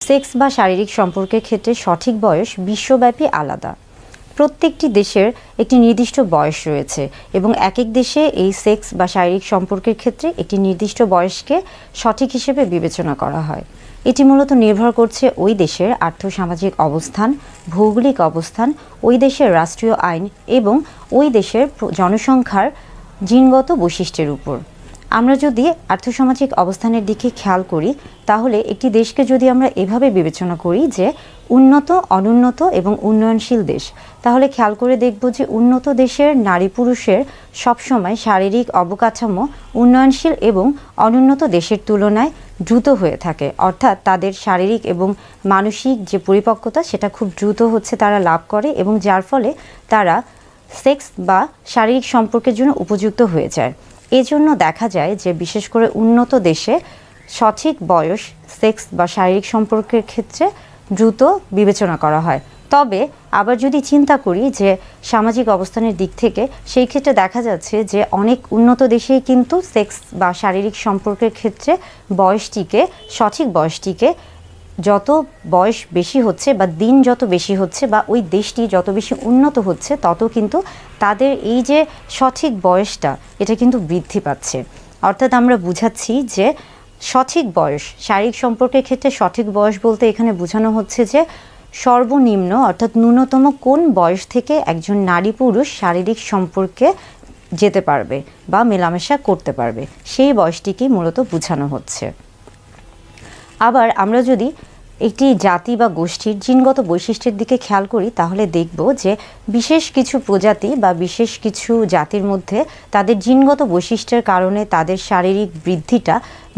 Sex বা শারীরিক সম্পর্কের ক্ষেত্রে সঠিক বয়স বিশ্বব্যাপী আলাদা। প্রত্যেকটি দেশের একটি নির্দিষ্ট বয়স রয়েছে এবং এক এক দেশে এই সেক্স বা শারীরিক সম্পর্কের ক্ষেত্রে একটি নির্দিষ্ট বয়সকে সঠিক হিসেবে বিবেচনা করা হয়। এটি মূলত নির্ভর করছে ওই দেশের আর্থসামাজিক অবস্থান, ভৌগোলিক অবস্থান, ওই দেশের রাষ্ট্রীয় আইন এবং ওই দেশের জনসংখ্যার জিনগত বৈশিষ্ট্যের উপর। আমরা যদি আর্থসামাজিক অবস্থানের দিকে খেয়াল করি, তাহলে একটি দেশকে যদি আমরা এভাবে বিবেচনা করি যে উন্নত, অনুন্নত এবং উন্নয়নশীল দেশ, তাহলে খেয়াল করে দেখব যে উন্নত দেশের নারী পুরুষের সবসময় শারীরিক অবকাঠামো উন্নয়নশীল এবং অনুন্নত দেশের তুলনায় দ্রুত হয়ে থাকে। অর্থাৎ তাদের শারীরিক এবং মানসিক যে পরিপক্কতা সেটা খুব দ্রুত তারা লাভ করে এবং যার ফলে তারা সেক্স বা শারীরিক সম্পর্কের জন্য উপযুক্ত হয়ে যায়। এজন্য দেখা যায় যে বিশেষ করে উন্নত দেশে সঠিক বয়স সেক্স বা শারীরিক সম্পর্কের ক্ষেত্রে দ্রুত বিবেচনা করা হয়। তবে আবার যদি চিন্তা করি যে সামাজিক অবস্থানের দিক থেকে, সেই ক্ষেত্রে দেখা যাচ্ছে যে অনেক উন্নত দেশেই কিন্তু সেক্স বা শারীরিক সম্পর্কের ক্ষেত্রে সঠিক বয়সটিকে যত বয়স বেশি হচ্ছে বা দিন যত বেশি হচ্ছে বা ওই দেশটি যত বেশি উন্নত হচ্ছে, তত কিন্তু তাদের এই যে সঠিক বয়সটা এটা কিন্তু বৃদ্ধি পাচ্ছে। অর্থাৎ আমরা বুঝাচ্ছি যে সঠিক বয়স শারীরিক সম্পর্কের ক্ষেত্রে সঠিক বয়স বলতে এখানে বোঝানো হচ্ছে যে সর্বনিম্ন অর্থাৎ ন্যূনতম কোন বয়স থেকে একজন নারী পুরুষ শারীরিক সম্পর্কে যেতে পারবে বা মেলামেশা করতে পারবে, সেই বয়সটিকেই মূলত বোঝানো হচ্ছে। আবার আমরা যদি একটি জাতি বা গোষ্ঠীর জিনগত বৈশিষ্ট্যের দিকে খেয়াল করি, তাহলে দেখব যে বিশেষ কিছু প্রজাতি বা বিশেষ কিছু জাতির মধ্যে তাদের জিনগত বৈশিষ্ট্যের কারণে তাদের শারীরিক বৃদ্ধিটা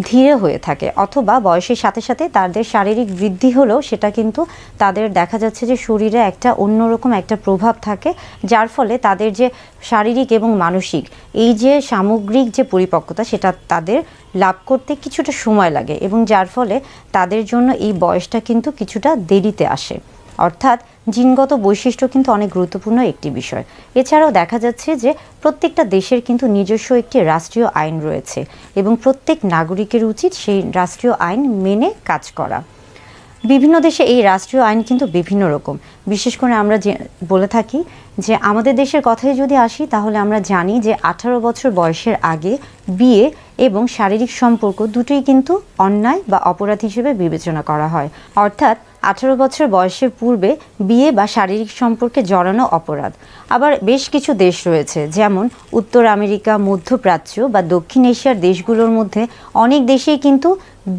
ধীরে হয়ে থাকে, অথবা বয়সের সাথে সাথে তাদের শারীরিক বৃদ্ধি হলেও সেটা কিন্তু তাদের দেখা যাচ্ছে যে শরীরে একটা অন্যরকম একটা প্রভাব থাকে, যার ফলে তাদের যে শারীরিক এবং মানসিক এই যে সামগ্রিক যে পরিপক্কতা সেটা তাদের লাভ করতে কিছুটা সময় লাগে এবং যার ফলে তাদের জন্য এই বয়সটা কিন্তু কিছুটা দেরিতে আসে। অর্থাৎ জিনগত বৈশিষ্ট্য কিন্তু অনেক গুরুত্বপূর্ণ একটি বিষয়। এছাড়াও দেখা যাচ্ছে যে প্রত্যেকটা দেশের কিন্তু নিজস্ব একটি রাষ্ট্রীয় আইন রয়েছে এবং প্রত্যেক নাগরিকের উচিত সেই রাষ্ট্রীয় আইন মেনে কাজ করা। বিভিন্ন দেশে এই রাষ্ট্রীয় আইন কিন্তু বিভিন্ন রকম। বিশেষ করে আমরা যে বলে থাকি যে আমাদের দেশের কথায় যদি আসি, তাহলে আমরা জানি যে 18 বছর বয়সের আগে বিয়ে এবং শারীরিক সম্পর্ক দুটোই কিন্তু অন্যায় বা অপরাধ হিসেবে বিবেচনা করা হয়। অর্থাৎ 18 বছর বয়সের পূর্বে বিয়ে বা শারীরিক সম্পর্কে জড়ানো অপরাধ। আবার বেশ কিছু দেশ রয়েছে, যেমন উত্তর আমেরিকা, মধ্যপ্রাচ্য বা দক্ষিণ এশিয়ার দেশগুলোর মধ্যে অনেক দেশেই কিন্তু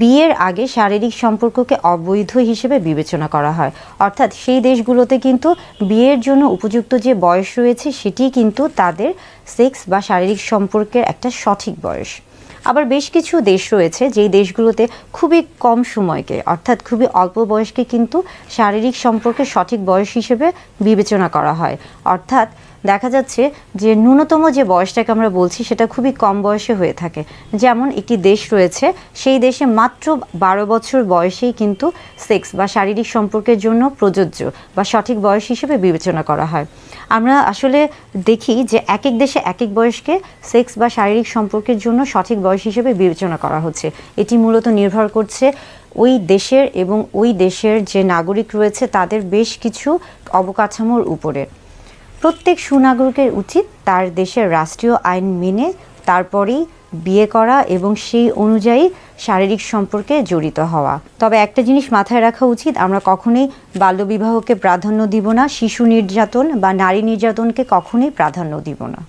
বিয়ের আগে শারীরিক সম্পর্ককে অবৈধ হিসেবে বিবেচনা করা হয়। অর্থাৎ সেই দেশগুলোতে কিন্তু বিয়ের জন্য উপযুক্ত যে বয়স রয়েছে সেটি কিন্তু তাদের সেক্স বা শারীরিক সম্পর্কের একটা সঠিক বয়স। আবার বেশ কিছু দেশ রয়েছে যেই দেশগুলোতে খুবই কম সময়কে অর্থাৎ খুবই অল্প বয়সকে কিন্তু শারীরিক সম্পর্কের সঠিক বয়স হিসেবে বিবেচনা করা হয়। অর্থাৎ দেখা যাচ্ছে যে ন্যূনতম যে বয়সটাকে আমরা বলছি সেটা খুবই কম বয়সে হয়ে থাকে। যেমন একটি দেশ রয়েছে, সেই দেশে মাত্র 12 বছর বয়সেই কিন্তু সেক্স বা শারীরিক সম্পর্কের জন্য প্রযোজ্য বা সঠিক বয়স হিসেবে বিবেচনা করা হয়। আমরা আসলে দেখি যে এক এক দেশে এক এক বয়সকে সেক্স বা শারীরিক সম্পর্কের জন্য সঠিক বয়স হিসেবে বিবেচনা করা হচ্ছে। এটি মূলত নির্ভর করছে ওই দেশের এবং ওই দেশের যে নাগরিক রয়েছে তাদের বেশ কিছু অবকাঠামোর উপরে। প্রত্যেক সুনাগরিকের উচিত তার দেশের রাষ্ট্রীয় আইন মেনে তারপরেই বিয়ে করা এবং সেই অনুযায়ী শারীরিক সম্পর্কে জড়িত হওয়া। তবে একটা জিনিস মাথায় রাখা উচিত, আমরা কখনোই বাল্যবিবাহকে প্রাধান্য দিব না, শিশু নির্যাতন বা নারী নির্যাতনকে কখনোই প্রাধান্য দিব না।